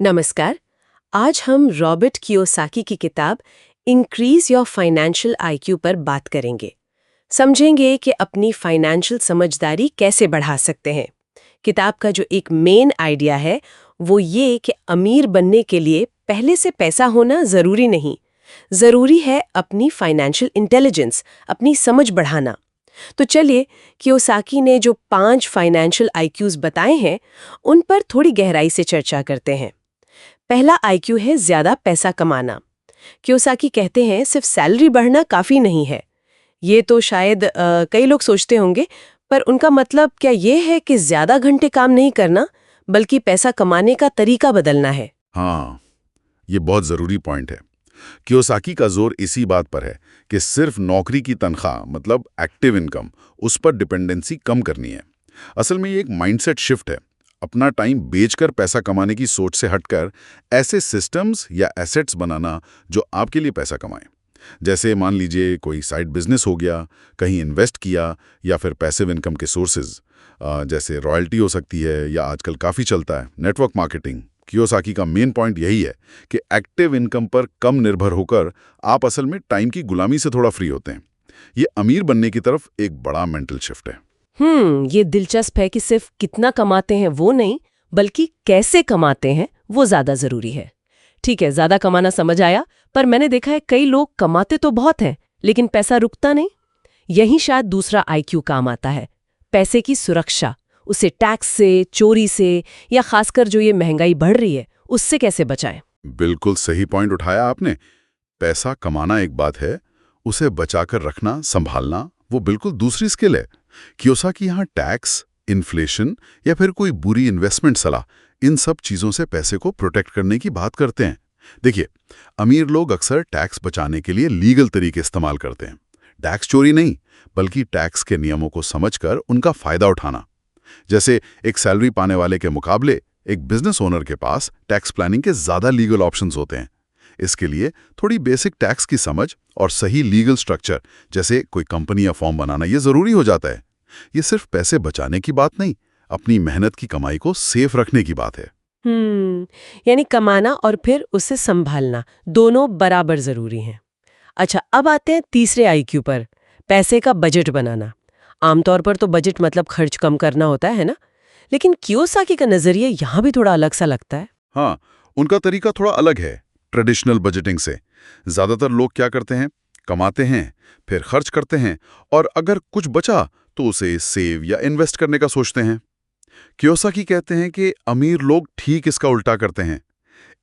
नमस्कार। आज हम रॉबर्ट कियोसाकी की किताब इंक्रीज योर फाइनेंशियल आईक्यू पर बात करेंगे। समझेंगे कि अपनी फाइनेंशियल समझदारी कैसे बढ़ा सकते हैं। किताब का जो एक मेन आइडिया है वो ये कि अमीर बनने के लिए पहले से पैसा होना ज़रूरी नहीं, ज़रूरी है अपनी फाइनेंशियल इंटेलिजेंस, अपनी समझ बढ़ाना। तो चलिए, कियोसाकी ने जो 5 फाइनेंशियल आईक्यूज बताए हैं उन पर थोड़ी गहराई से चर्चा करते हैं। पहला आईक्यू है ज्यादा पैसा कमाना। कियोसाकी कहते हैं सिर्फ सैलरी बढ़ना काफी नहीं है। ये तो शायद कई लोग सोचते होंगे, पर उनका मतलब क्या ये है कि ज्यादा घंटे काम नहीं करना, बल्कि पैसा कमाने का तरीका बदलना है। हाँ, ये बहुत ज़रूरी पॉइंट है। कियोसाकी का जोर इसी बात पर है कि सिर्फ नौकरी की तनख्वाह मतलब एक्टिव इनकम, उस पर डिपेंडेंसी कम करनी है। असल में ये एक माइंडसेट शिफ्ट है। अपना टाइम बेचकर पैसा कमाने की सोच से हटकर ऐसे सिस्टम्स या एसेट्स बनाना जो आपके लिए पैसा कमाएं। जैसे मान लीजिए कोई साइड बिजनेस हो गया, कहीं इन्वेस्ट किया, या फिर पैसिव इनकम के सोर्सेज जैसे रॉयल्टी हो सकती है, या आजकल काफ़ी चलता है नेटवर्क मार्केटिंग। कियोसाकी का मेन पॉइंट यही है कि एक्टिव इनकम पर कम निर्भर होकर आप असल में टाइम की गुलामी से थोड़ा फ्री होते हैं। ये अमीर बनने की तरफ एक बड़ा मेंटल शिफ्ट है। ये दिलचस्प है कि सिर्फ कितना कमाते हैं वो नहीं, बल्कि कैसे कमाते हैं वो ज्यादा जरूरी है। ठीक है, ज्यादा कमाना समझ आया, पर मैंने देखा है कई लोग कमाते तो बहुत हैं, लेकिन पैसा रुकता नहीं। यही शायद दूसरा आईक्यू काम आता है, पैसे की सुरक्षा। उसे टैक्स से, चोरी से, या खासकर जो ये महंगाई बढ़ रही है उससे कैसे बचाएं। बिल्कुल सही पॉइंट उठाया आपने। पैसा कमाना एक बात है, उसे बचाकर रखना, संभालना, वो बिल्कुल दूसरी स्किल है। कियोसाकी यहाँ टैक्स, इन्फ्लेशन या फिर कोई बुरी इन्वेस्टमेंट सलाह, इन सब चीजों से पैसे को प्रोटेक्ट करने की बात करते हैं। देखिए, अमीर लोग अक्सर टैक्स बचाने के लिए लीगल तरीके इस्तेमाल करते हैं। टैक्स चोरी नहीं, बल्कि टैक्स के नियमों को समझकर उनका फायदा उठाना। जैसे एक सैलरी पाने वाले के मुकाबले एक बिजनेस ओनर के पास टैक्स प्लानिंग के ज्यादा लीगल ऑप्शंस होते हैं। इसके लिए थोड़ी बेसिक टैक्स की समझ और सही लीगल स्ट्रक्चर, जैसे कोई कंपनी या फॉर्म बनाना, ये जरूरी हो जाता है। ये सिर्फ पैसे बचाने की बात नहीं, अपनी मेहनत की कमाई को सेफ रखने की बात है। यानी कमाना और फिर उसे संभालना दोनों बराबर जरूरी हैं। अच्छा, अब आते हैं तीसरे आईक्यू पर, पैसे का बजट बनाना। आमतौर पर तो बजट मतलब खर्च कम करना होता है ना, लेकिन कियोसाकी का नजरिया यहाँ भी थोड़ा अलग सा लगता है। हाँ, उनका तरीका थोड़ा अलग है ट्रेडिशनल बजटिंग से। ज्यादातर लोग क्या करते हैं, कमाते हैं, फिर खर्च करते हैं, और अगर कुछ बचा तो उसे सेव या इन्वेस्ट करने का सोचते हैं। कियोसाकी कहते हैं कि अमीर लोग ठीक इसका उल्टा करते हैं।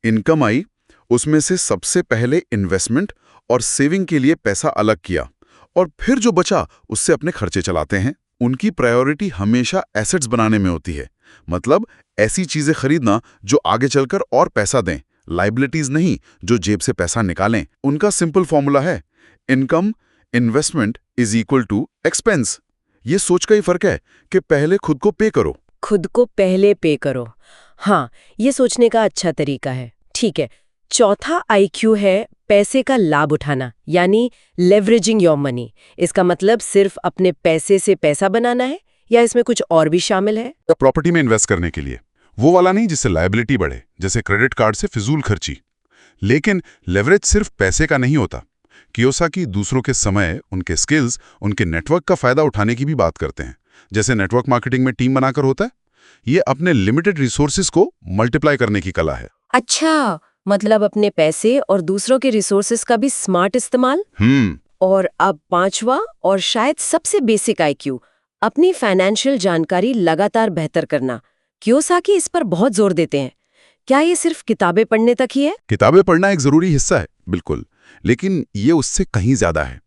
इनकम आई, उसमें से सबसे पहले इन्वेस्टमेंट और सेविंग के लिए पैसा अलग किया, और फिर जो बचा उससे अपने खर्चे चलाते हैं। उनकी प्रायोरिटी हमेशा एसेट्स बनाने में होती है, मतलब ऐसी चीजें खरीदना जो आगे चलकर और पैसा दें, लाइबिलिटीज नहीं जो जेब से पैसा निकालें। उनका सिंपल फॉर्मूला है, income investment is equal to expense. ये सोच का ही फर्क है कि पहले खुद को पे करो। खुद को पहले पे करो। हाँ, ये सोचने का अच्छा तरीका है। ठीक है, चौथा आईक्यू है पैसे का लाभ उठाना, यानी लेवरेजिंग योर मनी। इसका मतलब सिर्फ अपने पैसे से पैसा बनाना है, या इसमें कुछ और भी शामिल है? प्रॉपर्टी में इन्वेस्ट करने के लिए, वो वाला नहीं जिससे लायबिलिटी बढ़े, जैसे क्रेडिट कार्ड से फिजूल खर्ची। लेकिन लेवरेज सिर्फ पैसे का नहीं होता। कियोसाकी दूसरों के समय, उनके स्किल्स, उनके नेटवर्क का फायदा उठाने की भी बात करते हैं। जैसे नेटवर्क मार्केटिंग में टीम बनाकर होता है, ये अपने लिमिटेड रिसोर्सेज को मल्टीप्लाई करने की कला है। अच्छा, मतलब अपने पैसे और दूसरों के रिसोर्सेज का भी स्मार्ट इस्तेमाल। और अब पांचवा और शायद सबसे बेसिक आईक्यू, अपनी फाइनेंशियल जानकारी लगातार बेहतर करना। कियोसाकी इस पर बहुत जोर देते हैं। क्या ये सिर्फ किताबें पढ़ने तक ही है? किताबें पढ़ना एक जरूरी हिस्सा है, बिल्कुल, लेकिन ये उससे कहीं ज्यादा है।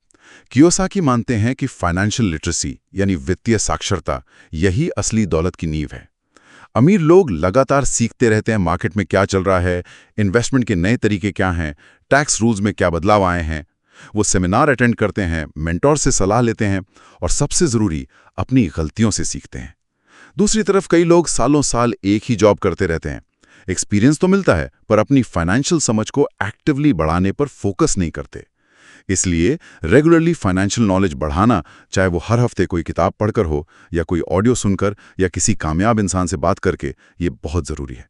कियोसाकी मानते हैं कि फाइनेंशियल लिटरेसी यानी वित्तीय साक्षरता, यही असली दौलत की नींव है। अमीर लोग लगातार सीखते रहते हैं, मार्केट में क्या चल रहा है, इन्वेस्टमेंट के नए तरीके क्या हैं, टैक्स रूल्स में क्या बदलाव आए हैं। वो सेमिनार अटेंड करते हैं, मेंटोर से सलाह लेते हैं, और सबसे जरूरी, अपनी गलतियों से सीखते हैं। दूसरी तरफ कई लोग सालों साल एक ही जॉब करते रहते हैं। एक्सपीरियंस तो मिलता है, पर अपनी फाइनेंशियल समझ को एक्टिवली बढ़ाने पर फोकस नहीं करते। इसलिए रेगुलरली फाइनेंशियल नॉलेज बढ़ाना, चाहे वो हर हफ्ते कोई किताब पढ़कर हो, या कोई ऑडियो सुनकर, या किसी कामयाब इंसान से बात करके, ये बहुत ज़रूरी है।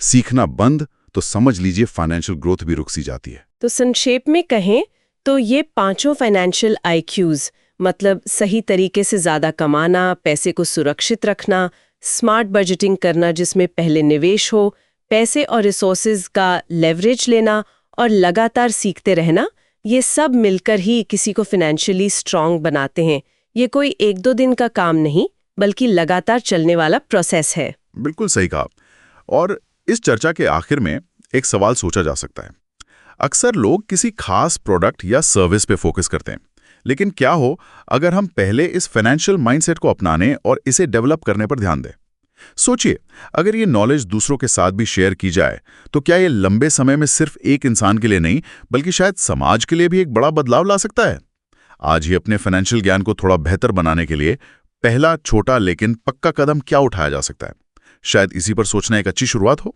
सीखना बंद तो समझ लीजिए फाइनेंशियल ग्रोथ भी रुक सी जाती है। तो संक्षेप में कहें तो ये पांचों फाइनेंशियल आईक्यूज, मतलब सही तरीके से ज़्यादा कमाना, पैसे को सुरक्षित रखना, स्मार्ट बजटिंग करना जिसमें पहले निवेश हो, पैसे और रिसोर्सेज का लेवरेज लेना और लगातार सीखते रहना, ये सब मिलकर ही किसी को फाइनेंशियली स्ट्रांग बनाते हैं। ये कोई एक दो दिन का काम नहीं, बल्कि लगातार चलने वाला प्रोसेस है। बिल्कुल सही कहा। और इस चर्चा के आखिर में एक सवाल सोचा जा सकता है। अक्सर लोग किसी खास प्रोडक्ट या सर्विस पे फोकस करते हैं, लेकिन क्या हो अगर हम पहले इस फाइनेंशियल माइंडसेट को अपनाने और इसे डेवलप करने पर ध्यान दें? सोचिए, अगर ये नॉलेज दूसरों के साथ भी शेयर की जाए तो क्या ये लंबे समय में सिर्फ एक इंसान के लिए नहीं, बल्कि शायद समाज के लिए भी एक बड़ा बदलाव ला सकता है। आज ही अपने फाइनेंशियल ज्ञान को थोड़ा बेहतर बनाने के लिए पहला छोटा लेकिन पक्का कदम क्या उठाया जा सकता है? शायद इसी पर सोचना एक अच्छी शुरुआत हो।